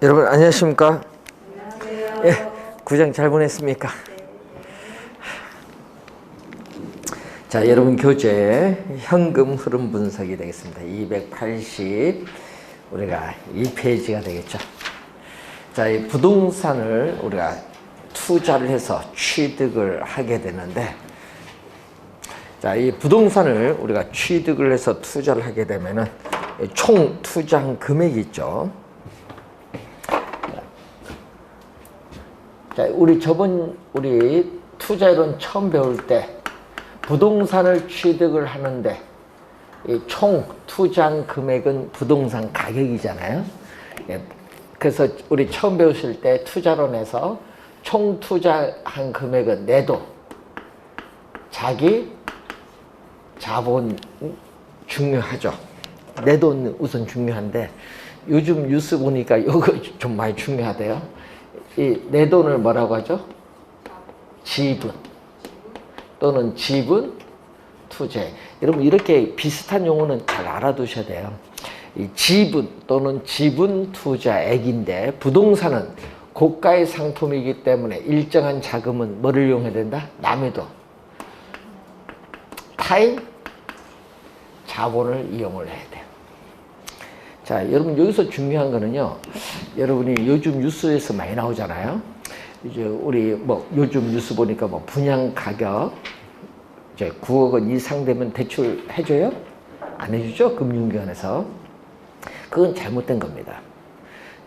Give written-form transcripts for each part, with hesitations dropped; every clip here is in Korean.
여러분 안녕하십니까? 안녕하세요. 예, 구정 잘 보냈습니까? 자, 여러분 교재 현금 흐름 분석이 되겠습니다. 280 우리가 2페이지가 되겠죠. 자, 이 부동산을 우리가 투자를 해서 취득을 하게 되는데, 자, 이 부동산을 우리가 취득을 해서 투자를 하게 되면은 총 투자한 금액이 있죠. 자, 우리 투자이론 처음 배울 때 부동산을 취득을 하는데 이 총 투자한 금액은 부동산 가격이잖아요. 예, 그래서 우리 처음 배우실 때 투자론에서 총 투자한 금액은 내돈, 자기 자본 중요하죠. 내돈 우선 중요한데 요즘 뉴스 보니까 이거 좀 많이 중요하대요. 이 내돈을 뭐라고 하죠? 지분 또는 지분 투자. 여러분 이렇게 비슷한 용어는 잘 알아두셔야 돼요. 이 지분 또는 지분 투자액인데 부동산은 고가의 상품이기 때문에 일정한 자금은 뭐를 이용해야 된다? 남의 돈, 타인 자본을 이용을 해야 돼요. 자, 여러분 여기서 중요한 거는요. 여러분이 요즘 뉴스에서 많이 나오잖아요. 이제 우리 요즘 뉴스 보니까 분양 가격 이제 9억 원 이상 되면 대출 해줘요? 안 해주죠? 금융기관에서. 그건 잘못된 겁니다.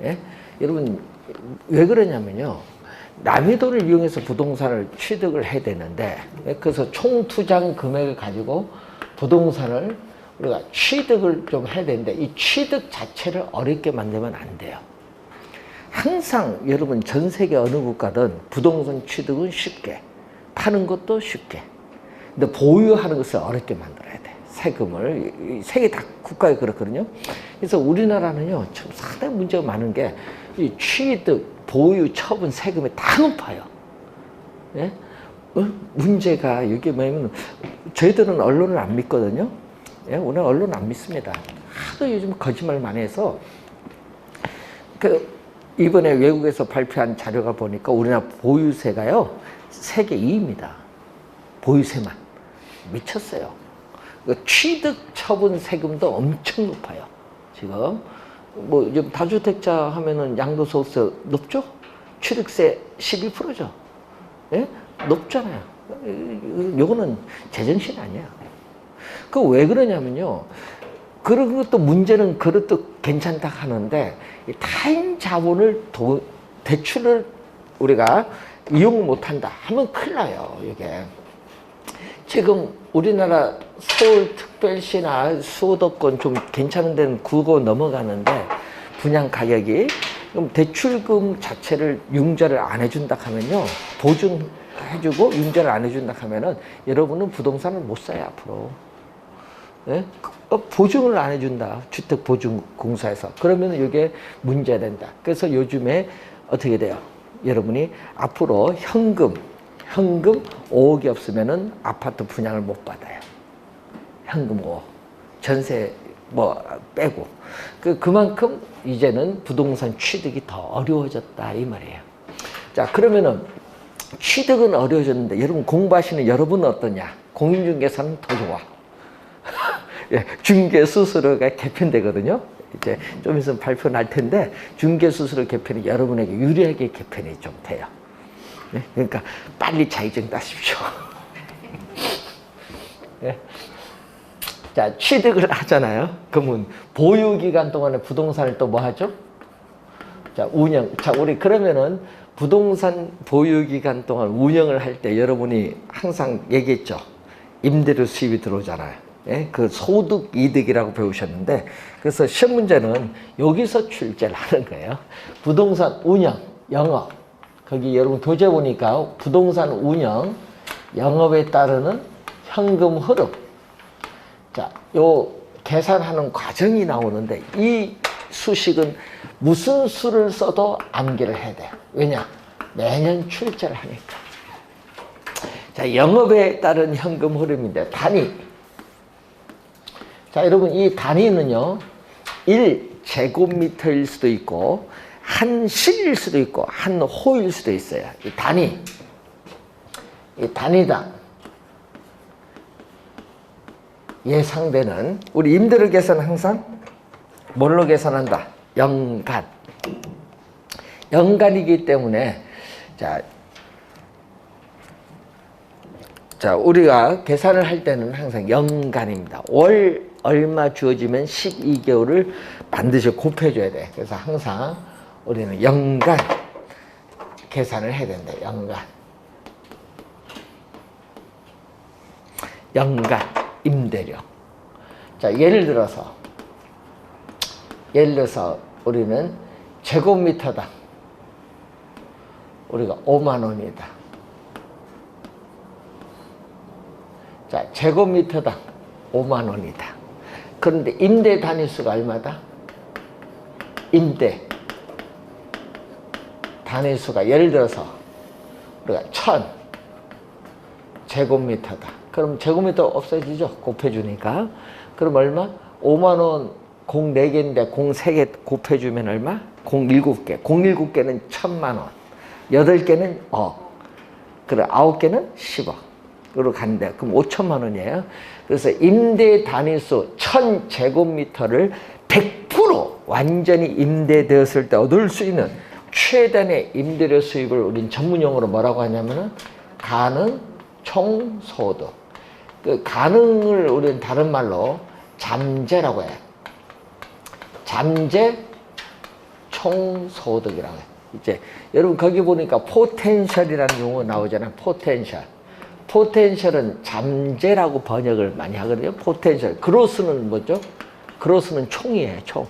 예? 여러분 왜 그러냐면요. 남의 돈을 이용해서 부동산을 취득을 해야 되는데, 그래서 총 투자한 금액을 가지고 부동산을 우리가 취득을 좀 해야 되는데 이 취득 자체를 어렵게 만들면 안 돼요. 항상 여러분 전 세계 어느 국가든 부동산 취득은 쉽게, 파는 것도 쉽게. 근데 보유하는 것을 어렵게 만들어야 돼. 세금을. 세계 다 국가에 그렇거든요. 그래서 우리나라는요, 참 상당히 문제가 많은 게 이 취득, 보유, 처분 세금이 다 높아요. 예? 문제가 이게 뭐냐면 저희들은 언론을 안 믿거든요. 예? 오늘 언론 안 믿습니다. 하도 요즘 거짓말 많이 해서 이번에 외국에서 발표한 자료가 보니까 우리나라 보유세가요 세계 2위입니다. 보유세만 미쳤어요. 취득 처분 세금도 엄청 높아요. 지금 좀 다주택자 하면은 양도소득세 높죠? 취득세 11%죠. 예? 높잖아요. 요거는 제정신 아니야. 그 왜 그러냐면요. 그런 것도 문제는 그것도 괜찮다 하는데 타인 자본을 대출을 우리가 이용 못한다 하면 큰일 나요. 이게 지금 우리나라 서울특별시나 수도권 좀 괜찮은 데는 9억 넘어가는데 분양 가격이 그럼 대출금 자체를 융자를 안 해준다 하면요, 보증해주고 융자를 안 해준다 하면은 여러분은 부동산을 못 사요 앞으로. 예? 보증을 안 해준다. 주택보증공사에서. 그러면 이게 문제가 된다. 그래서 요즘에 어떻게 돼요? 여러분이 앞으로 현금 5억이 없으면은 아파트 분양을 못 받아요. 현금 5억. 전세 빼고. 그만큼 이제는 부동산 취득이 더 어려워졌다. 이 말이에요. 자, 그러면은 취득은 어려워졌는데 여러분 공부하시는 여러분은 어떠냐? 공인중개사는 더 좋아. 예, 중개수수료가 개편되거든요. 이제 좀 있으면 발표 날 텐데 중개수수료 개편이 여러분에게 유리하게 개편이 좀 돼요. 예? 그러니까 빨리 자격증 따십시오. 예? 자, 취득을 하잖아요. 그러면 보유기간 동안에 부동산을 또 뭐 하죠? 자, 운영. 자, 우리 그러면은 부동산 보유기간 동안 운영을 할 때 여러분이 항상 얘기했죠. 임대료 수입이 들어오잖아요. 예? 그 소득 이득이라고 배우셨는데, 그래서 시험 문제는 여기서 출제를 하는 거예요. 부동산 운영, 영업. 거기 여러분 교재 보니까 부동산 운영, 영업에 따르는 현금 흐름. 자, 요 계산하는 과정이 나오는데 이 수식은 무슨 수를 써도 암기를 해야 돼요. 왜냐? 매년 출제를 하니까. 자, 영업에 따른 현금 흐름인데 단위. 자, 여러분 이 단위는요 1제곱미터일 수도 있고 한 실일 수도 있고 한 호일 수도 있어요. 이 단위당 예상되는, 우리 임대료 계산은 항상 뭘로 계산한다? 연간. 연간이기 때문에 자, 우리가 계산을 할 때는 항상 연간입니다. 월 얼마 주어지면 12개월을 반드시 곱해줘야 돼. 그래서 항상 우리는 연간 계산을 해야 된다. 연간 임대료. 자, 예를 들어서 우리는 제곱미터당 우리가 5만 원이다. 자, 제곱미터당 5만 원이다. 그런데 임대 단위수가 얼마다? 임대 단위수가 예를 들어서 우리가 1000 제곱미터다. 그럼 제곱미터 없어지죠? 곱해주니까. 그럼 얼마? 5만 원 공 4개인데 공 3개 곱해주면 얼마? 공 7개. 공 7개는 1000만 원. 8개는 억. 그리고 9개는 10억으로 간대. 그럼 5천만 원이에요. 그래서 임대 단위수 1000제곱미터를 100% 완전히 임대되었을 때 얻을 수 있는 최단의 임대료 수입을 우린 전문용어로 뭐라고 하냐면은 가능 총소득. 그 가능을 우리는 다른 말로 잠재라고 해요. 잠재 총소득이라고 해요. 이제 여러분 거기 보니까 포텐셜이라는 용어 나오잖아요. 포텐셜은 잠재라고 번역을 많이 하거든요. 포텐셜. 그로스는 뭐죠? 그로스는 총이에요. 총.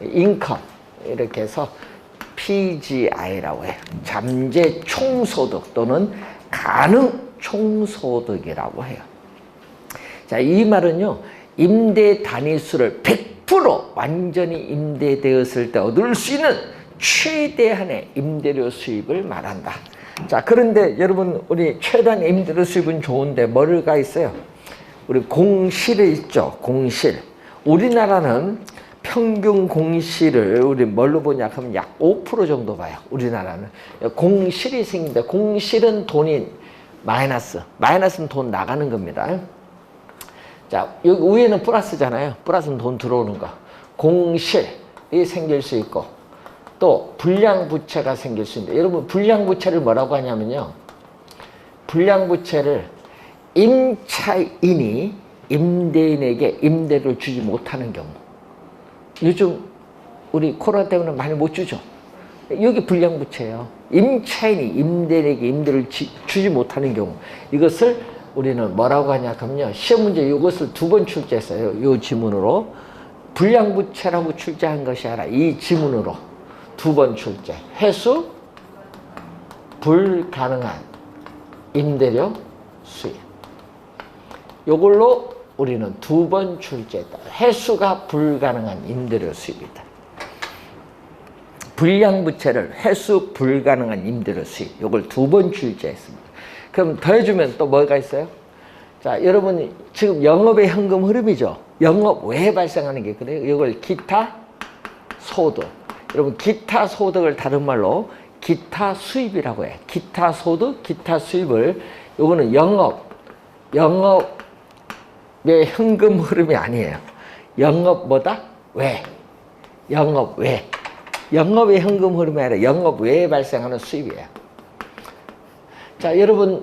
인컴 이렇게 해서 PGI라고 해요. 잠재 총소득 또는 가능 총소득이라고 해요. 자, 이 말은요, 임대 단위수를 100% 완전히 임대되었을 때 얻을 수 있는 최대한의 임대료 수입을 말한다. 자, 그런데 여러분, 우리 최단 임대료 수입은 좋은데 뭐가 있어요? 우리 공실이 있죠. 공실. 우리나라는 평균 공실을 우리 뭘로 보냐 하면 약 5% 정도 봐요. 우리나라는 공실이 생긴다. 공실은 돈이 마이너스는 돈 나가는 겁니다. 자, 여기 위에는 플러스잖아요. 플러스는 돈 들어오는 거. 공실이 생길 수 있고 또 불량부채가 생길 수 있는데, 여러분 불량부채를 뭐라고 하냐면요, 불량부채를 임차인이 임대인에게 임대를 주지 못하는 경우. 요즘 우리 코로나 때문에 많이 못 주죠. 여기 불량부채예요. 임차인이 임대인에게 임대를 주지 못하는 경우. 이것을 우리는 뭐라고 하냐 하면요, 시험 문제 이것을 2번 출제했어요. 이 지문으로. 불량부채라고 출제한 것이 아니라 이 지문으로 2번 출제. 회수 불가능한 임대료 수입. 이걸로 우리는 2번 출제했다. 회수가 불가능한 임대료 수입이다. 불량부채를 회수 불가능한 임대료 수입. 이걸 2번 출제했습니다. 그럼 더해주면 또 뭐가 있어요? 자, 여러분 지금 영업의 현금 흐름이죠. 영업 외에 발생하는 게 그래요. 이걸 기타 소득. 여러분 기타 소득을 다른 말로 기타 수입이라고 해. 기타 소득, 기타 수입을, 요거는 영업의 현금 흐름이 아니에요. 영업보다 외. 영업 외. 영업의 현금 흐름이 아니라 영업 외에 발생하는 수입이에요. 자, 여러분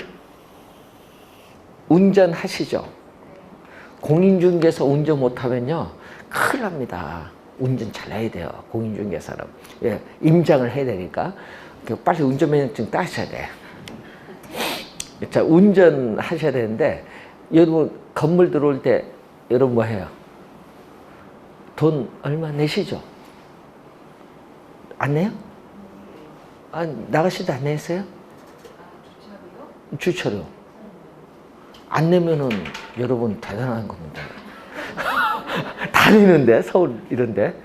운전하시죠? 공인중개사 운전 못하면요 큰일 납니다. 운전 잘해야 돼요. 공인중개사는. 예, 임장을 해야 되니까 빨리 운전면허증 따셔야 돼요. 자, 운전하셔야 되는데, 여러분 건물 들어올 때 여러분 뭐 해요? 돈 얼마 내시죠? 안 내요? 아, 나가시도 안 내세요? 주차료. 안 내면은 여러분 대단한 겁니다. 다 내는데, 서울 이런데.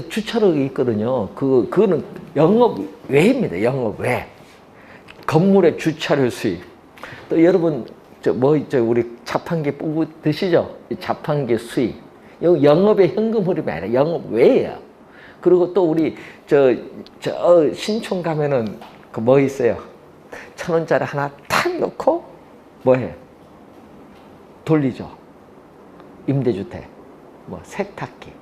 주차료가 있거든요. 그거는 영업 외입니다. 영업 외. 건물의 주차료 수입. 또 여러분, 우리 자판기 뽑고 드시죠? 자판기 수입. 영업의 현금 흐름이 아니라 영업 외예요. 그리고 또 우리 신촌 가면은 그 뭐 있어요? 1,000원짜리 하나 탁 넣고 뭐 해? 돌리죠. 임대주택. 뭐 세탁기.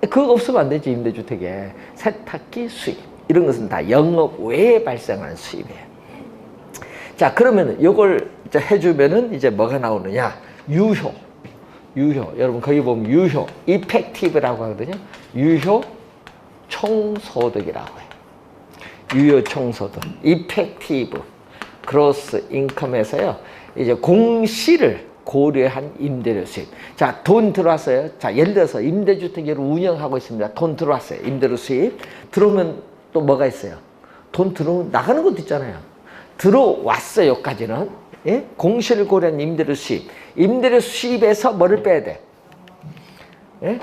그거 없으면 안 되지. 임대주택에. 세탁기 수입. 이런 것은 다 영업 외에 발생하는 수입이에요. 자, 그러면 이걸 이제 해주면은 이제 뭐가 나오느냐? 유효. 여러분, 거기 보면 유효. 이펙티브라고 하거든요. 유효 총소득이라고 해요. 유효 총소득. 이펙티브. 그로스 인컴에서요. 이제 공시를 고려한 임대료 수입. 자, 돈 들어왔어요. 자, 예를 들어서 임대주택을 운영하고 있습니다. 돈 들어왔어요. 임대료 수입. 들어오면 또 뭐가 있어요? 돈 들어오면 나가는 것도 있잖아요. 들어왔어요까지는. 예? 공시를 고려한 임대료 수입. 임대료 수입에서 뭐를 빼야 돼? 예?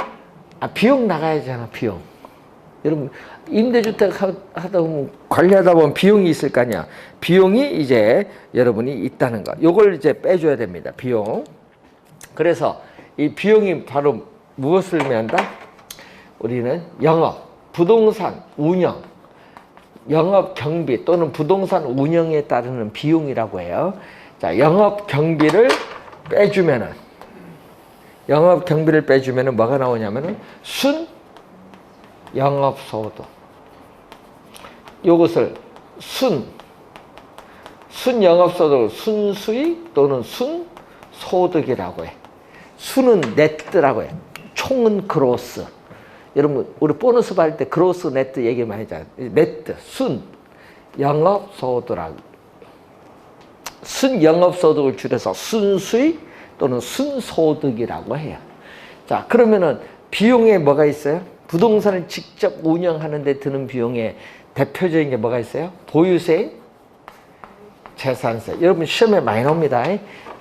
비용 나가야 되잖아, 비용. 여러분, 임대주택 하다 보면, 관리하다 보면 비용이 있을 거 아니야. 비용이 이제 여러분이 있다는 거. 요걸 이제 빼줘야 됩니다, 비용. 그래서 이 비용이 바로 무엇을 의미한다? 우리는 영업, 부동산 운영, 영업 경비 또는 부동산 운영에 따르는 비용이라고 해요. 자, 영업 경비를 빼주면은 뭐가 나오냐면은 순 영업소득. 요것을 순 영업소득을 순수익 또는 순소득이라고 해. 순은 네트라고 해. 총은 그로스. 여러분, 우리 보너스 받을 때 그로스 네트 얘기 많이 하잖아요. 네트, 순 영업소득이라고. 순 영업소득을 줄여서 순수익 또는 순소득이라고 해요. 자, 그러면은 비용에 뭐가 있어요? 부동산을 직접 운영하는 데 드는 비용에 대표적인 게 뭐가 있어요? 보유세, 재산세. 여러분 시험에 많이 나옵니다.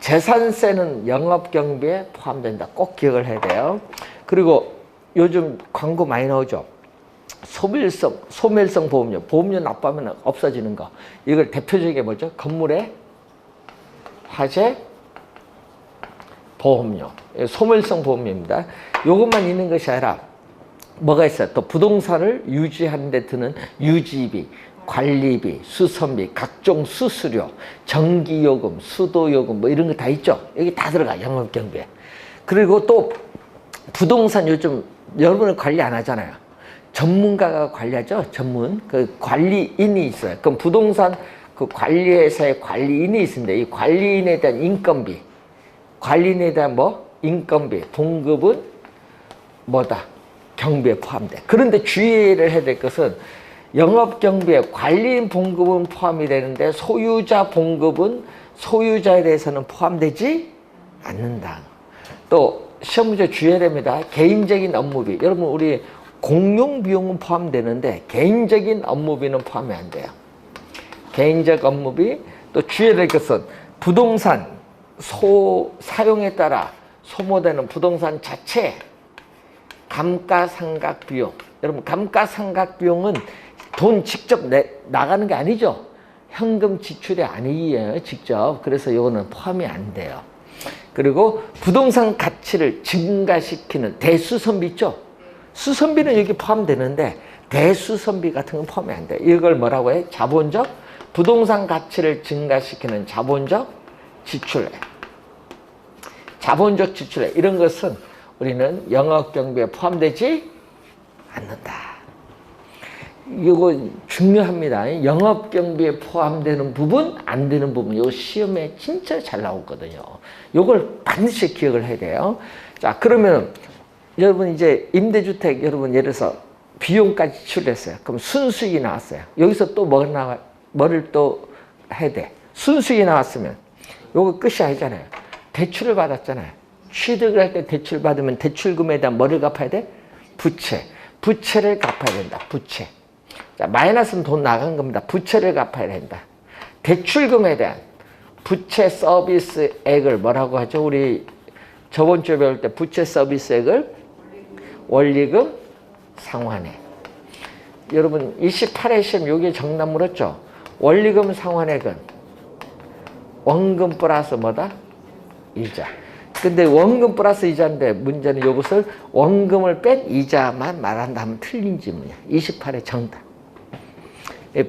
재산세는 영업경비에 포함된다. 꼭 기억을 해야 돼요. 그리고 요즘 광고 많이 나오죠. 소멸성 보험료. 보험료 납부하면 없어지는 거. 이걸 대표적인 게 뭐죠? 건물의 화재 보험료. 소멸성 보험료입니다. 이것만 있는 것이 아니라 뭐가 있어요? 또 부동산을 유지하는 데 드는 유지비, 관리비, 수선비, 각종 수수료, 전기요금, 수도요금 뭐 이런 거 다 있죠? 여기 다 들어가, 영업경비에. 그리고 또 부동산 요즘 여러분은 관리 안 하잖아요. 전문가가 관리하죠? 그 관리인이 있어요. 그럼 부동산 그 관리회사에 관리인이 있습니다. 이 관리인에 대한 인건비, 관리인에 대한 인건비, 봉급은 뭐다? 경비에 포함돼. 그런데 주의를 해야 될 것은 영업경비에 관리인 봉급은 포함이 되는데 소유자 봉급은 소유자에 대해서는 포함되지 않는다. 또 시험 문제 주의해야 됩니다. 개인적인 업무비. 여러분 우리 공용 비용은 포함되는데 개인적인 업무비는 포함이 안 돼요. 개인적 업무비. 또 주의해야 될 것은 부동산 사용에 따라 소모되는 부동산 자체 감가상각 비용. 여러분 감가상각 비용은 돈 직접 나가는 게 아니죠. 현금 지출이 아니에요. 직접. 그래서 이거는 포함이 안 돼요. 그리고 부동산 가치를 증가시키는 대수선비 있죠. 수선비는 여기 포함되는데 대수선비 같은 건 포함이 안 돼요. 이걸 뭐라고 해? 자본적 부동산 가치를 증가시키는 자본적 지출액. 자본적 지출액. 이런 것은 우리는 영업경비에 포함되지 않는다. 이거 중요합니다. 영업경비에 포함되는 부분, 안 되는 부분. 이거 시험에 진짜 잘 나오거든요. 이걸 반드시 기억을 해야 돼요. 자, 그러면 여러분 이제 임대주택 여러분 예를 들어서 비용까지 지출했어요. 그럼 순수익이 나왔어요. 여기서 또 뭐를 또 해야 돼? 순수익이 나왔으면 이거 끝이 아니잖아요. 대출을 받았잖아요. 취득을 할 때 대출 받으면 대출금에 대한 뭐를 갚아야 돼? 부채. 부채를 갚아야 된다. 부채. 자, 마이너스는 돈 나간 겁니다. 부채를 갚아야 된다. 대출금에 대한 부채 서비스액을 뭐라고 하죠? 우리 저번 주에 배울 때 부채 서비스액을 원리금 상환액. 여러분 28회 시험 여기에 정답 물었죠? 원리금 상환액은 원금 플러스 뭐다? 이자. 근데 원금 플러스 이자인데 문제는 이것을 원금을 뺀 이자만 말한다면 틀린 질문이야. 28의 정답.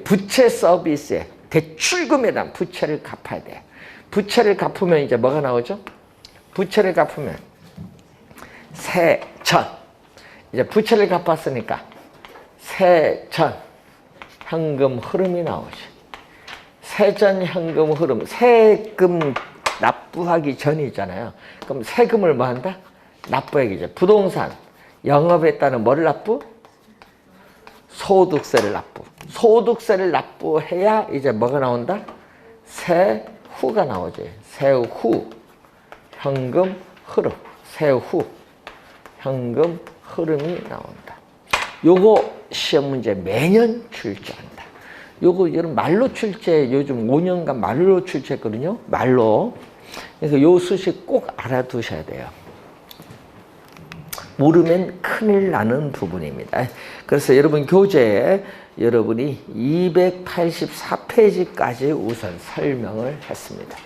부채 서비스에 대출금에 대한 부채를 갚아야 돼. 부채를 갚으면 이제 뭐가 나오죠? 부채를 갚으면 세전. 이제 부채를 갚았으니까 세전 현금 흐름이 나오죠. 세전 현금 흐름. 세금 납부하기 전이잖아요. 그럼 세금을 뭐 한다? 납부하기죠. 부동산 영업에 따른 뭐를 납부? 소득세를 납부. 소득세를 납부해야 이제 뭐가 나온다? 세후가 나오지. 세후 현금 흐름. 세후 현금 흐름이 나온다. 요거 시험 문제 매년 출제한다. 요거 여러분 말로 출제, 요즘 5년간 말로 출제했거든요. 말로. 그래서 요 수식 꼭 알아두셔야 돼요. 모르면 큰일 나는 부분입니다. 그래서 여러분 교재에 여러분이 284페이지까지 우선 설명을 했습니다.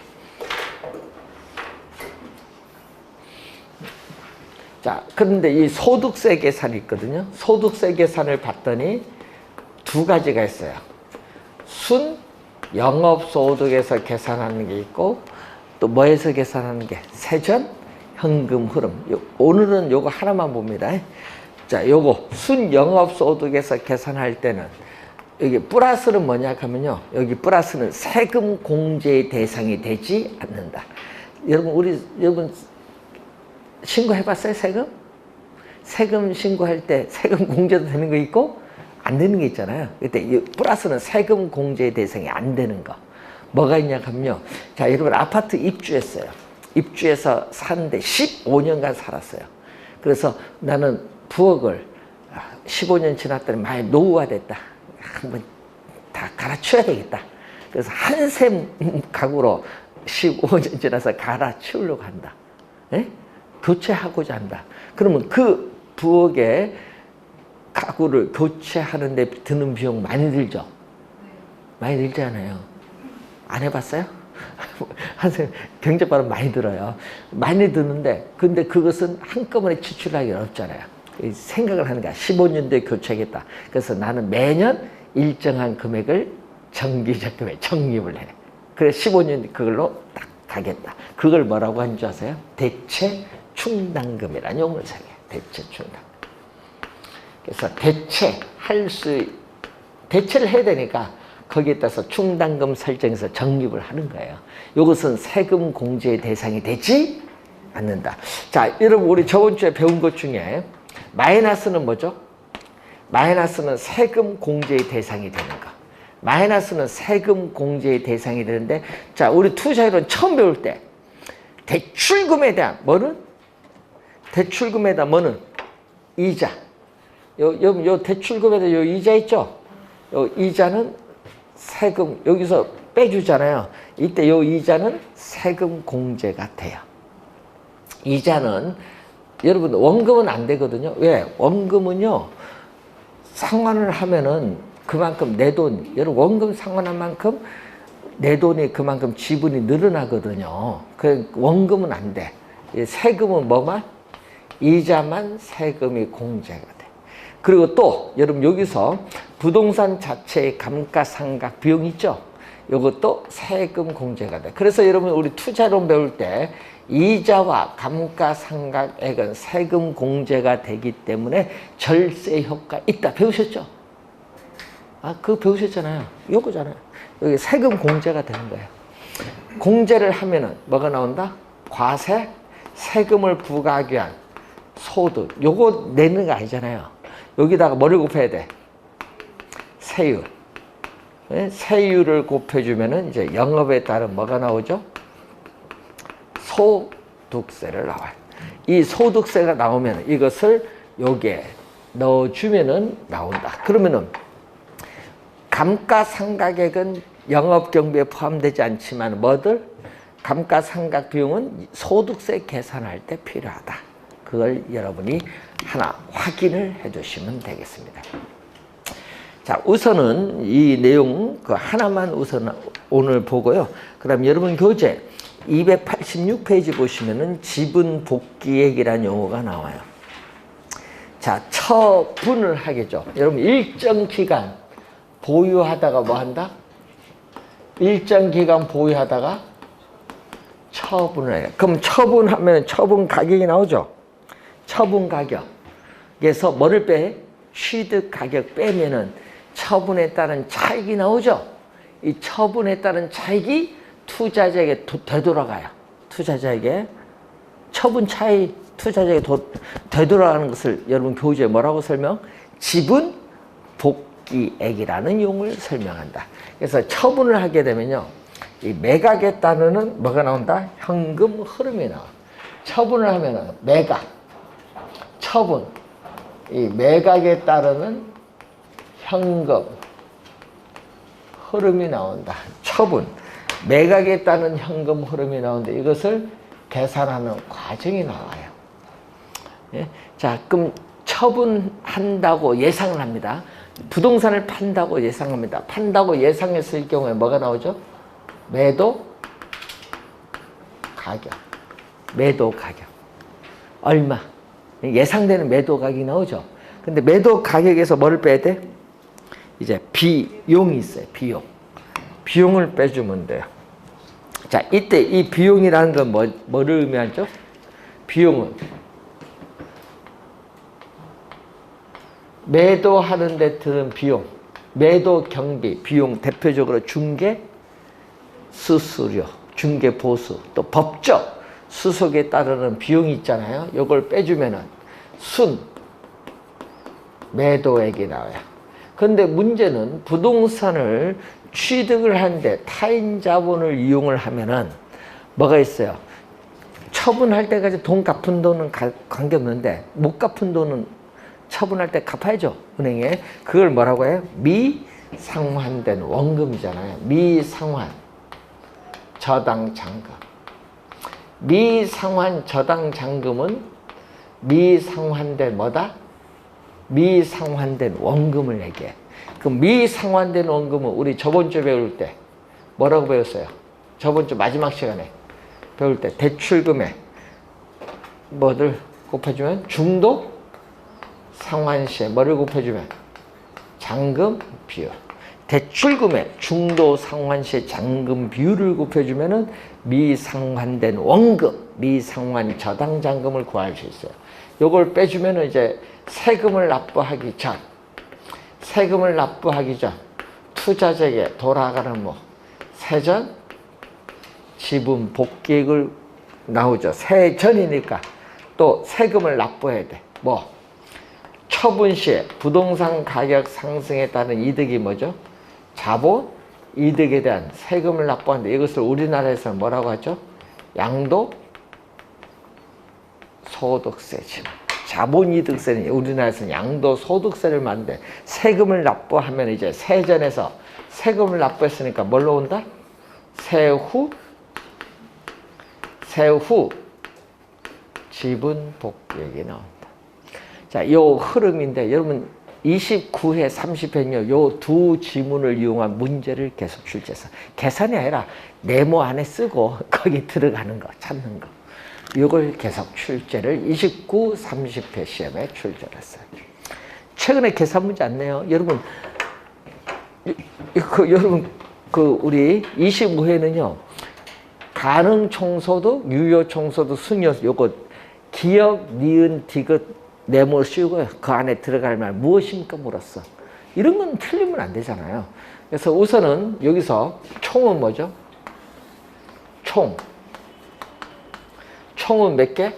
자, 그런데 이 소득세 계산이 있거든요. 소득세 계산을 봤더니 두 가지가 있어요. 순 영업소득에서 계산하는 게 있고 또 뭐에서 계산하는 게 세전 현금 흐름. 오늘은 요거 하나만 봅니다. 자, 요거 순 영업소득에서 계산할 때는 여기 플러스는 뭐냐 하면요. 여기 플러스는 세금 공제의 대상이 되지 않는다. 여러분 신고해봤어요? 세금? 세금 신고할 때 세금 공제도 되는 거 있고 안 되는 게 있잖아요. 그때 이 플러스는 세금 공제의 대상이 안 되는 거. 뭐가 있냐 하면요. 자, 여러분 아파트 입주했어요. 입주해서 사는데 15년간 살았어요. 그래서 나는 부엌을 15년 지났더니 많이 노후화됐다. 한번 다 갈아치워야 되겠다. 그래서 한샘 가구로 15년 지나서 갈아치우려고 한다. 예? 교체하고자 한다. 그러면 그 부엌에 가구를 교체하는데 드는 비용 많이 들죠? 많이 들지 않아요? 안 해봤어요? 한쌤 경제발은 많이 들어요. 많이 드는데 근데 그것은 한꺼번에 지출하기 어렵잖아요. 생각을 하는 거야. 15년 뒤에 교체하겠다. 그래서 나는 매년 일정한 금액을 정기적금에 적립을 해. 그래서 15년 뒤 그걸로 딱 가겠다. 그걸 뭐라고 하는 줄 아세요? 대체 충당금이라는 용어를 사용해요. 대체 충당. 그래서 대체를 해야 되니까 거기에 따라서 충당금 설정해서 적립을 하는 거예요. 이것은 세금 공제의 대상이 되지 않는다. 자, 여러분 우리 저번 주에 배운 것 중에 마이너스는 뭐죠? 마이너스는 세금 공제의 대상이 되는 거. 마이너스는 세금 공제의 대상이 되는데, 자, 우리 투자이론 처음 배울 때 대출금에 대한 뭐는? 대출금에 대한 뭐는? 이자. 요 대출금에 대한 요 이자 있죠? 요 이자는 세금 여기서 빼주잖아요. 이때 요 이자는 세금 공제가 돼요. 이자는 여러분 원금은 안 되거든요. 왜? 원금은요 상환을 하면은 그만큼 내 돈, 여러분 원금 상환한 만큼 내 돈이 그만큼 지분이 늘어나거든요. 그 원금은 안 돼. 세금은 뭐만? 이자만 세금이 공제가 돼. 그리고 또 여러분 여기서 부동산 자체의 감가상각 비용 있죠? 이것도 세금 공제가 돼. 그래서 여러분 우리 투자론 배울 때 이자와 감가상각액은 세금 공제가 되기 때문에 절세 효과 있다. 배우셨죠? 아, 그거 배우셨잖아요. 요거잖아요. 여기 세금 공제가 되는 거예요. 공제를 하면은 뭐가 나온다? 과세, 세금을 부과하기 위한 소득. 요거 내는 거 아니잖아요. 여기다가 뭐를 곱해야 돼? 세율. 네? 세율을 곱해주면은 이제 영업에 따른 뭐가 나오죠? 소득세를 나와요. 이 소득세가 나오면 이것을 여기에 넣어주면은 나온다. 그러면은 감가상각액은 영업경비에 포함되지 않지만 뭐들? 감가상각 비용은 소득세 계산할 때 필요하다. 그걸 여러분이 하나 확인을 해 주시면 되겠습니다. 자, 우선은 이 내용 그 하나만 우선 오늘 보고요. 그 다음 여러분 교재 286페이지 보시면은 지분 복귀액이라는 용어가 나와요. 자, 처분을 하겠죠. 여러분, 일정 기간 보유하다가 뭐 한다? 일정 기간 보유하다가 처분을 해요. 그럼 처분하면 처분 가격이 나오죠. 처분 가격에서 뭐를 빼? 취득 가격 빼면은 처분에 따른 차익이 나오죠. 이 처분에 따른 차익이 투자자에게 되돌아가요. 투자자에게 처분 차익 투자자에게 되돌아가는 것을 여러분 교재에 뭐라고 설명? 지분 복귀액이라는 용어를 설명한다. 그래서 처분을 하게 되면요, 이 매각에 따르는 뭐가 나온다? 현금 흐름이 나와. 처분을 하면은 매각, 처분, 이 매각에 따르는 현금 흐름이 나온다. 처분, 매각에 따른 현금 흐름이 나오는데 이것을 계산하는 과정이 나와요. 예? 자, 그럼 처분한다고 예상을 합니다. 부동산을 판다고 예상합니다. 판다고 예상했을 경우에 뭐가 나오죠? 매도 가격. 매도 가격. 얼마? 예상되는 매도 가격이 나오죠. 근데 매도 가격에서 뭐를 빼야 돼? 이제 비용이 있어요. 비용. 비용을 빼주면 돼요. 자, 이때 이 비용이라는 건 뭐를 의미하죠? 비용은 매도하는 데 드는 비용, 매도 경비, 비용, 대표적으로 중개 수수료, 중개 보수, 또 법적 수속에 따르는 비용이 있잖아요. 이걸 빼주면은 순 매도액이 나와요. 그런데 문제는 부동산을 취득을 하는데 타인 자본을 이용을 하면은 뭐가 있어요? 처분할 때까지 돈 갚은 돈은 관계없는데 못 갚은 돈은 처분할 때 갚아야죠, 은행에. 그걸 뭐라고 해요? 미상환된 원금이잖아요. 미상환 저당 잔금. 미상환 저당 잔금은 미상환된 뭐다? 미상환된 원금을 얘기해. 그 미상환된 원금은 우리 저번 주에 배울 때 뭐라고 배웠어요? 저번 주 마지막 시간에 배울 때 대출금에 뭐를 곱해주면 중도 상환시에 뭐를 곱해주면 잔금 비율. 대출금에 중도 상환시에 잔금 비율을 곱해주면은 미상환된 원금, 미상환 저당 잔금을 구할 수 있어요. 요걸 빼주면은 이제 세금을 납부하기 전, 세금을 납부하기 전 투자자에게 돌아가는 뭐 세전 지분 복귀액을 나오죠. 세전이니까 또 세금을 납부해야 돼. 뭐 처분 시에 부동산 가격 상승에 따른 이득이 뭐죠? 자본 이득에 대한 세금을 납부하는데 이것을 우리나라에서는 뭐라고 하죠? 양도 소득세지. 자본이득세는 우리나라에서는 양도소득세를 만드는데 세금을 납부하면 이제 세전에서 세금을 납부했으니까 뭘로 온다? 세후 지분 복귀액이 나온다. 자, 요 흐름인데 여러분 29회, 30회는요, 요 두 지문을 이용한 문제를 계속 출제해서 계산이 아니라 네모 안에 쓰고 거기 들어가는 거, 찾는 거. 이걸 계속 출제를 29, 30회 시험에 출제를 했어요. 최근에 계산 문제 안 내요. 여러분, 우리 25회는요, 가능 총소득, 유효 총소득, 순요, 요거 기억, 니은, 디귿, 네모 씌우고 그 안에 들어갈 말 무엇입니까? 물었어. 이런 건 틀리면 안 되잖아요. 그래서 우선은 여기서 총은 뭐죠? 총은 몇 개?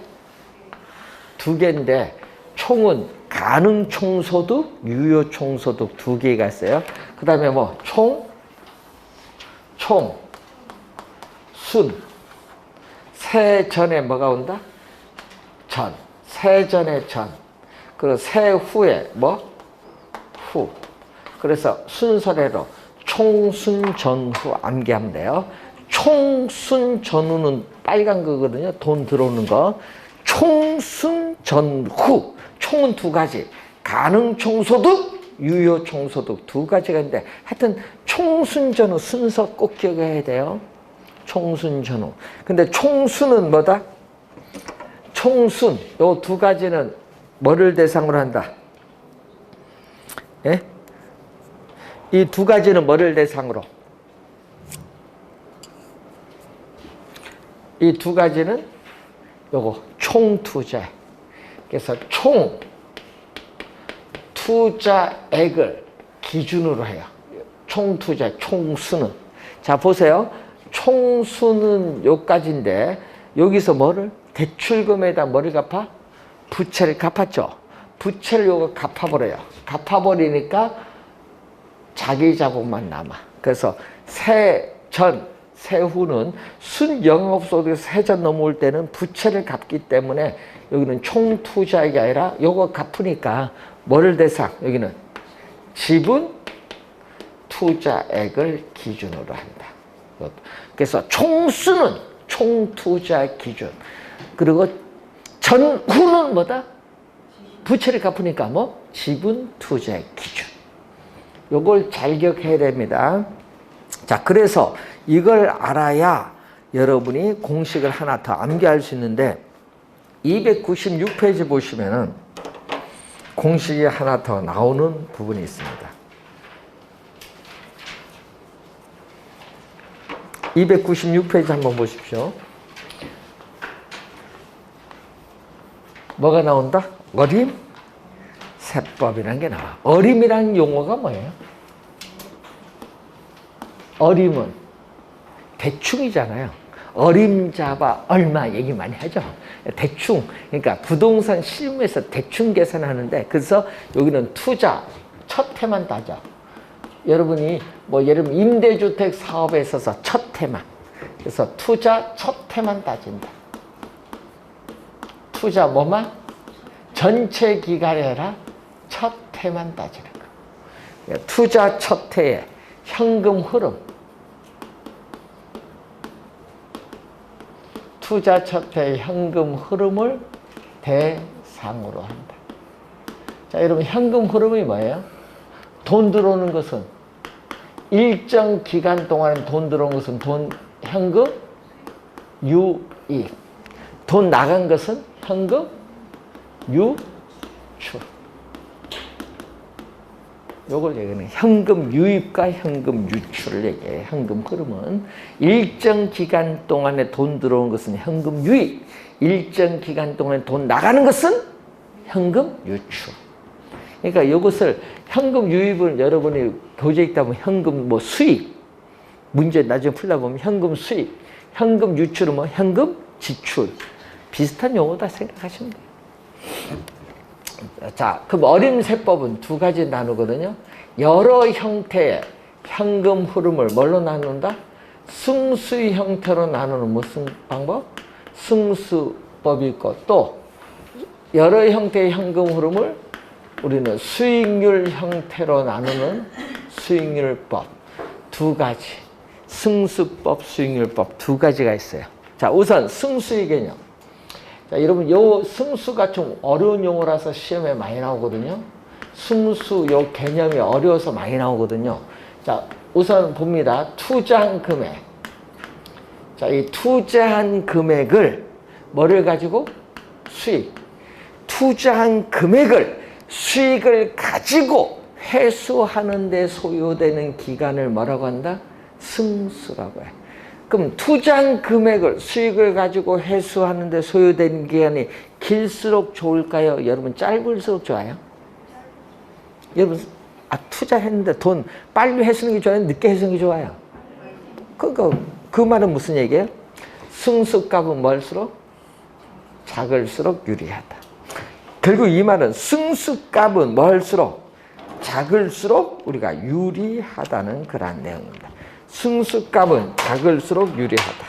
2개인데 총은 가능 총소득, 유효 총소득 2개가 있어요. 그 다음에 뭐 순, 세전에 뭐가 온다? 전, 세전에 전, 그리고 세후에 뭐? 후. 그래서 순서대로 총순전후 암기하면 돼요. 총순전후는 빨간 거거든요. 돈 들어오는 거. 총순전후. 총은 2가지. 가능 총소득, 유효 총소득 2가지가 있는데 하여튼 총순전후 순서 꼭 기억해야 돼요. 총순 전후. 근데 총순은 뭐다? 총순 요 두 가지는 뭐를 대상으로 한다? 예? 이 두 가지는 뭐를 대상으로? 이 두 가지는 요거 총투자. 그래서 총 투자액을 기준으로 해요. 총투자, 총수는. 자, 보세요. 총수는 요까지인데 여기서 뭐를? 대출금에다 뭐를 갚아? 부채를 갚았죠. 부채를 요거 갚아버려요. 갚아버리니까 자기 자본만 남아. 그래서 세후는 순영업소득에서 세전 넘어올 때는 부채를 갚기 때문에 여기는 총투자액이 아니라 요거 갚으니까 뭐를 대상? 여기는 지분 투자액을 기준으로 한다. 그래서 총수는 총투자 기준. 그리고 전후는 뭐다? 부채를 갚으니까 뭐? 지분 투자액 기준. 요걸 잘 기억해야 됩니다. 자, 그래서 이걸 알아야 여러분이 공식을 하나 더 암기할 수 있는데 296페이지 보시면은 공식이 하나 더 나오는 부분이 있습니다. 296페이지 한번 보십시오. 뭐가 나온다? 어림? 세법이라는 게 나와. 어림이라는 용어가 뭐예요? 어림은 대충이잖아요. 어림잡아 얼마 얘기 많이 하죠. 대충. 그러니까 부동산 실무에서 대충 계산하는데 그래서 여기는 투자 첫 해만 따져. 여러분이 뭐 예를 들면 임대주택 사업에 있어서 첫 해만. 그래서 투자 첫 해만 따진다. 투자 뭐만? 전체 기간이 아니라 첫 해만 따지는 거. 투자 첫 해에 현금 흐름. 투자 첫 해의 현금 흐름을 대상으로 한다. 자, 여러분 현금 흐름이 뭐예요? 돈 들어오는 것은 일정 기간 동안 돈 들어온 것은 현금 유입. 돈 나간 것은 현금 유출. 요걸 얘기하는 현금 유입과 현금 유출을 얘기해요. 현금 흐름은 일정 기간 동안에 돈 들어온 것은 현금 유입, 일정 기간 동안에 돈 나가는 것은 현금 유출. 그러니까 이것을 현금 유입을 여러분이 교재 읽다 보면 현금 뭐 수입, 문제 나중에 풀다 보면 현금 수입, 현금 유출은 뭐 현금 지출. 비슷한 용어다 생각하시면 돼요. 자, 그럼 어림세법은 두 가지 나누거든요. 여러 형태의 현금 흐름을 뭘로 나눈다? 승수의 형태로 나누는 무슨 방법? 승수법이 있고 또 여러 형태의 현금 흐름을 우리는 수익률 형태로 나누는 수익률법. 두 가지. 승수법, 수익률법 두 가지가 있어요. 자, 우선 승수의 개념. 자, 여러분, 요 승수가 좀 어려운 용어라서 시험에 많이 나오거든요. 승수 요 개념이 어려워서 많이 나오거든요. 자, 우선 봅니다. 투자한 금액. 자, 이 투자한 금액을 뭐를 가지고? 수익. 투자한 금액을 수익을 가지고 회수하는 데 소요되는 기간을 뭐라고 한다? 승수라고 해. 그럼 투자한 금액을 수익을 가지고 회수하는 데 소요되는 기간이 길수록 좋을까요? 여러분 짧을수록 좋아요? 여러분 투자했는데 돈 빨리 회수하는 게 좋아요? 늦게 회수하는 게 좋아요? 그 말은 무슨 얘기예요? 승수값은 뭘수록? 작을수록 유리하다. 결국 이 말은 승수값은 뭘수록? 작을수록 우리가 유리하다는 그런 내용입니다. 승수값은 작을수록 유리하다.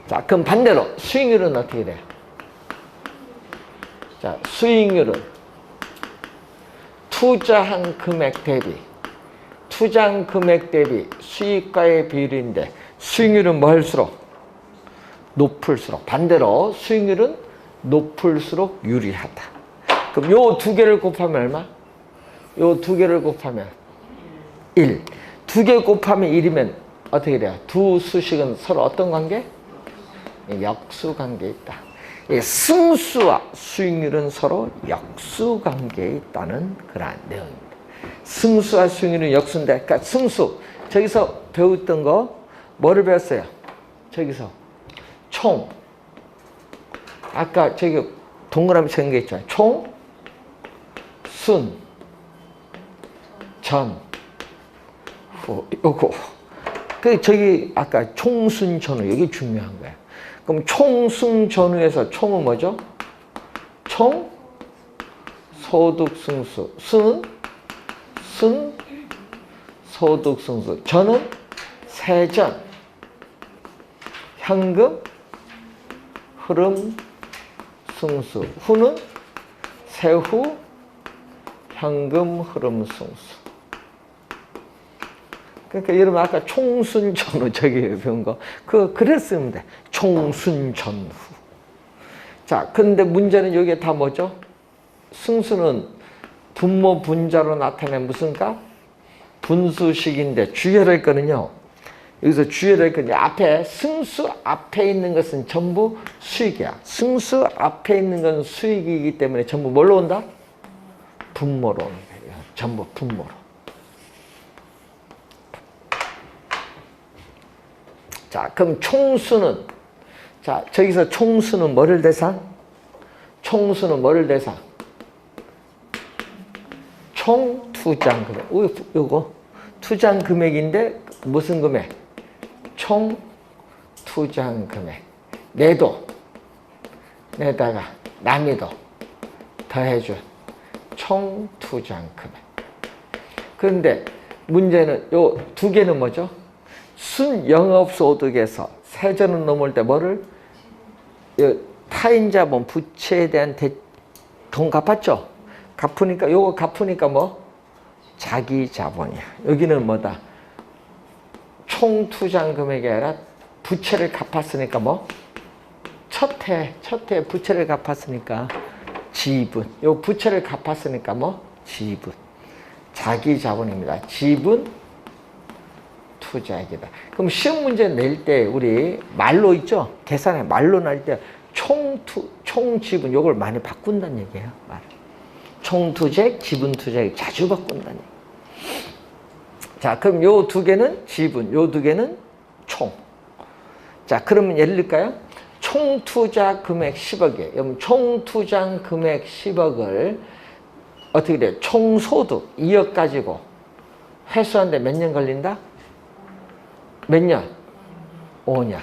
자, 그럼 반대로 수익률은 어떻게 돼요? 자, 수익률은 투자한 금액 대비 수익과의 비율인데 수익률은 뭘수록? 높을수록. 반대로 수익률은 높을수록 유리하다. 그럼 요 두 개를 곱하면 얼마? 요 두 개를 곱하면 1. 두 개 곱하면 1이면 어떻게 돼요? 두 수식은 서로 어떤 관계? 역수 관계에 있다. 승수와 수익률은 서로 역수 관계에 있다는 그런 내용입니다. 승수와 수익률은 역수인데, 그러니까 승수. 저기서 배웠던 거 뭐를 배웠어요? 저기서 총. 아까 저기 동그라미 친 게 있잖아요. 총, 순, 전, 후. 요거. 그 저기 아까 총순 전후 여기 중요한 거예요. 그럼 총순 전후에서 총은 뭐죠? 총, 소득 승수. 순, 소득 승수. 전은 세전, 현금, 흐름, 승수. 후는 세후, 현금, 흐름, 승수. 그러니까 여러분 아까 총순 전후 저기 배운 거 그랬으면 돼. 총순 전후. 자, 근데 문제는 여기에 다 뭐죠? 승수는 분모 분자로 나타낸 무슨 값? 분수식인데 주의할 거는요. 여기서 주의할 거는 앞에 승수 앞에 있는 것은 전부 수익이야. 승수 앞에 있는 건 수익이기 때문에 전부 뭘로 온다? 분모로 오는 거예요. 전부 분모로. 자, 그럼 총수는, 자, 저기서 총수는 뭐를 대상? 총수는 뭐를 대상? 총 투자금 금액. 요거 투자금 금액인데 무슨 금액? 총 투자금 금액. 내도, 내다가 남이도 더해준 총 투자금 금액. 그런데 문제는 요 두 개는 뭐죠? 순영업소득에서 세전을 넘을 때 뭐를? 타인자본 부채에 대한 돈 갚았죠? 갚으니까 요거 갚으니까 뭐? 자기 자본이야. 여기는 뭐다? 총 투자금 금액이 아니라 부채를 갚았으니까 뭐? 첫 해 부채를 갚았으니까 지분. 요 부채를 갚았으니까 뭐? 지분. 자기 자본입니다. 지분 투자액이다. 그럼 시험 문제 낼 때 우리 말로 있죠? 계산에 말로 날 때 총지분 요걸 많이 바꾼다는 얘기예요. 말. 총투자액, 지분투자액 자주 바꾼다는 얘기. 자, 그럼 요 두 개는 지분, 요 두 개는 총. 자, 그러면 예를 들까요? 총투자 금액 10억이에요. 그럼 총투자 금액 10억을 어떻게 돼요? 총소득 2억 가지고 회수하는데 몇 년 걸린다? 몇 년? 5년.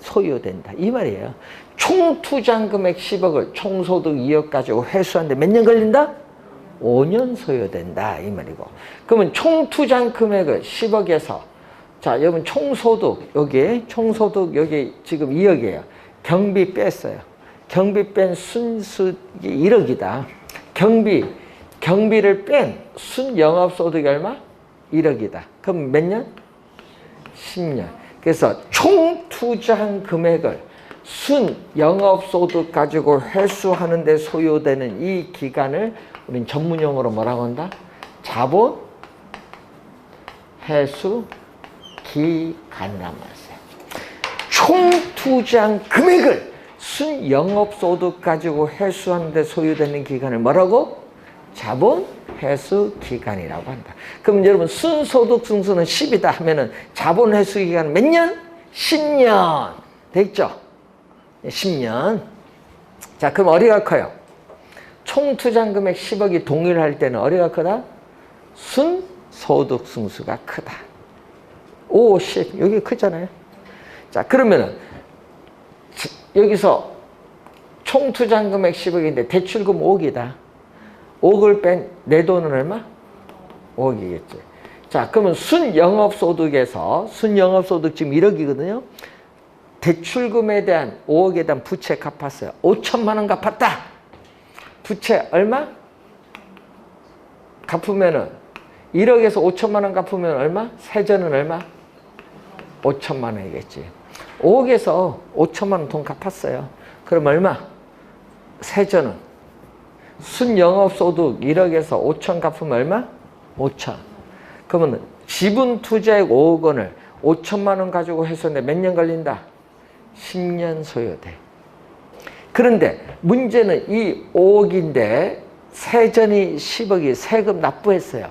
소요된다. 이 말이에요. 총투자 금액 10억을 총소득 2억 가지고 회수하는데 몇 년 걸린다? 5년 소요된다. 이 말이고. 그러면 총투자 금액을 10억에서 자, 여러분 총소득 총소득 여기 지금 2억이에요. 경비 뺐어요. 경비 뺀 순수익이 1억이다. 경비를 뺀 순영업소득이 얼마? 1억이다. 그럼 몇 년? 10년. 그래서 총투자한 금액을 순영업소득 가지고 회수하는 데 소요되는 이 기간을 우린 전문용어로 뭐라고 한다? 자본 회수 기간이란 말이에요. 총투자한 금액을 순영업소득 가지고 회수하는 데 소요되는 기간을 뭐라고? 자본 회수 기간이라고 한다. 그럼 여러분 순소득 승수는 10이다 하면은 자본 회수 기간은 몇 년? 10년. 됐죠? 10년. 자, 그럼 어디가 커요? 총 투자 금액 10억이 동일할 때는 어디가 크다? 순소득 승수가 크다. 5, 10 여기 크잖아요. 자, 그러면은 여기서 총 투자 금액 10억인데 대출금 5억이다. 5억을 뺀 내 돈은 얼마? 5억이겠지. 자, 그러면 순영업소득에서 순영업소득 지금 1억이거든요. 대출금에 대한 5억에 대한 부채 갚았어요. 5천만 원 갚았다. 부채 얼마? 갚으면은 1억에서 5천만 원 갚으면 얼마? 세전은 얼마? 5천만 원이겠지. 5억에서 5천만 원 돈 갚았어요. 그럼 얼마? 세전은 순영업소득 1억에서 5천 갚으면 얼마? 5천. 그러면 지분 투자액 5억 원을 5천만 원 가지고 했었는데 몇 년 걸린다? 10년 소요돼. 그런데 문제는 이 5억인데 세전이 10억이 세금 납부했어요.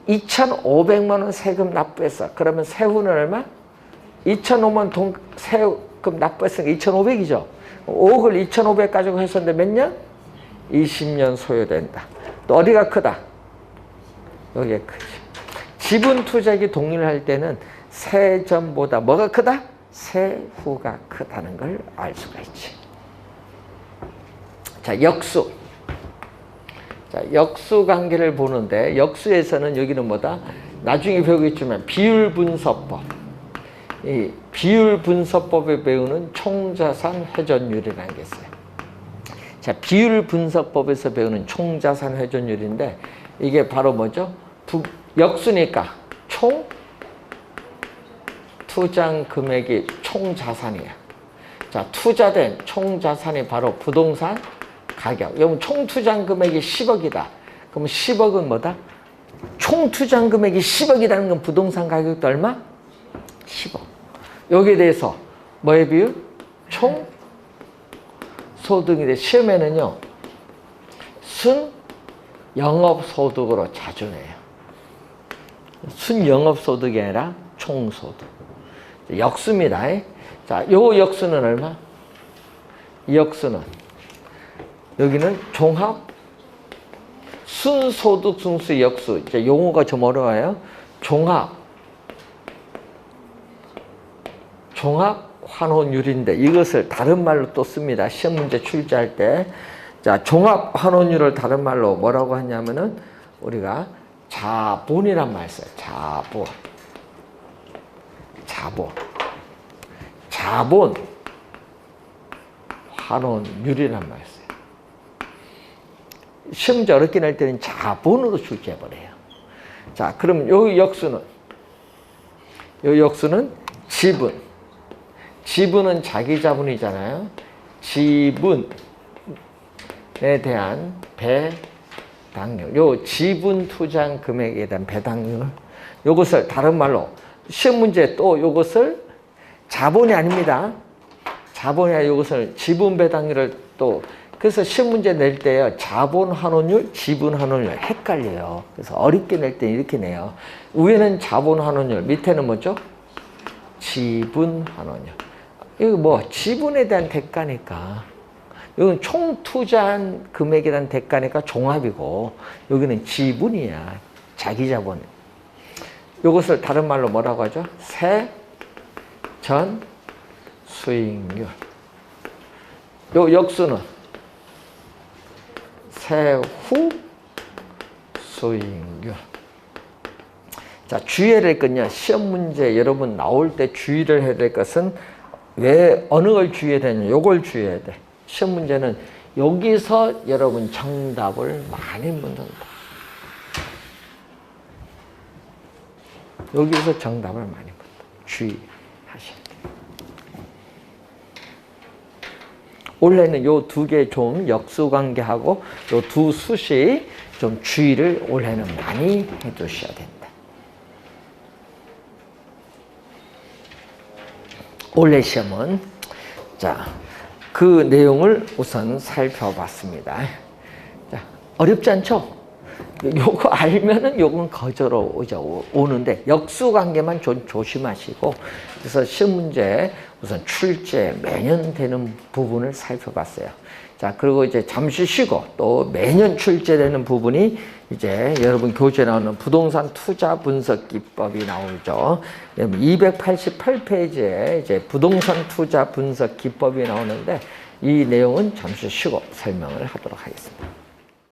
2,500만 원 세금 납부했어. 그러면 세후는 얼마? 2,500만 원 세금 납부했으니까 2,500이죠. 5억을 2,500 가지고 했었는데 몇 년? 20년 소요된다. 또 어디가 크다? 여기가 크지. 지분 투자액이 동일할 때는 세전보다 뭐가 크다? 세후가 크다는 걸 알 수가 있지. 자, 역수. 자, 역수 관계를 보는데 역수에서는 여기는 뭐다? 나중에 배우겠지만 비율분서법. 이 비율분서법에 배우는 총자산 회전율이라는 게 있어요. 자, 비율분서법에서 배우는 총자산 회전율인데 이게 바로 뭐죠? 역수니까 총 투자 금액이 총자산이야. 자, 투자된 총자산이 바로 부동산 가격. 그러면 총투자 금액이 10억이다. 그럼 10억은 뭐다? 총투자 금액이 10억이라는 건 부동산 가격도 얼마? 10억. 여기에 대해서 뭐의 비율? 총 소득인데 시험에는요. 순 영업소득으로 자주 내요. 순 영업소득이 아니라 총소득. 역수입니다. 자, 요 역수는 얼마? 이 역수는 여기는 종합 순소득 승수 역수. 이제 용어가 좀 어려워요. 종합 환원율인데 이것을 다른 말로 또 씁니다. 시험 문제 출제할 때. 자, 종합 환원율을 다른 말로 뭐라고 하냐면은 우리가 자본이란 말 써요. 자본 환원율이란 말 써요. 시험 문제 어렵게 낼 때는 자본으로 출제해버려요. 자, 그럼 요 역수는 지분은 자기 자본이잖아요. 지분에 대한 배당률. 요 지분 투자 금액에 대한 배당률. 요것을 다른 말로 시험 문제 또 요것을 자본이 아닙니다. 자본이 아니라 요것을 지분 배당률을 또 그래서 시험 문제 낼 때요. 자본 환원율, 지분 환원율 헷갈려요. 그래서 어렵게 낼 때 이렇게 내요. 위에는 자본 환원율, 밑에는 뭐죠? 지분 환원율. 이거 뭐 지분에 대한 대가니까 여기는 총 투자한 금액에 대한 대가니까 종합이고 여기는 지분이야. 자기 자본. 이것을 다른 말로 뭐라고 하죠? 세전 수익률. 요 역수는 세후 수익률. 자, 주의해야 될 건요. 시험 문제 여러분 나올 때 주의를 해야 될 것은 왜 어느 걸 주의해야 되냐? 요걸 주의해야 돼. 시험 문제는 여기서 여러분 정답을 많이 묻는다. 여기서 정답을 많이 묻는다. 주의하셔야 돼요. 올해는 요 두 개 좀 역수관계하고 요 두 수식 좀 주의를 올해는 많이 해두셔야 된다. 올해 시험은 자, 그 내용을 우선 살펴봤습니다. 자, 어렵지 않죠? 요거 알면은 요건 거저로 오는데 역수 관계만 좀 조심하시고 그래서 시험 문제 우선 출제 매년 되는 부분을 살펴봤어요. 자, 그리고 이제 잠시 쉬고 또 매년 출제되는 부분이 이제 여러분 교재에 나오는 부동산 투자 분석 기법이 나오죠. 288페이지에 이제 부동산 투자 분석 기법이 나오는데 이 내용은 잠시 쉬고 설명을 하도록 하겠습니다.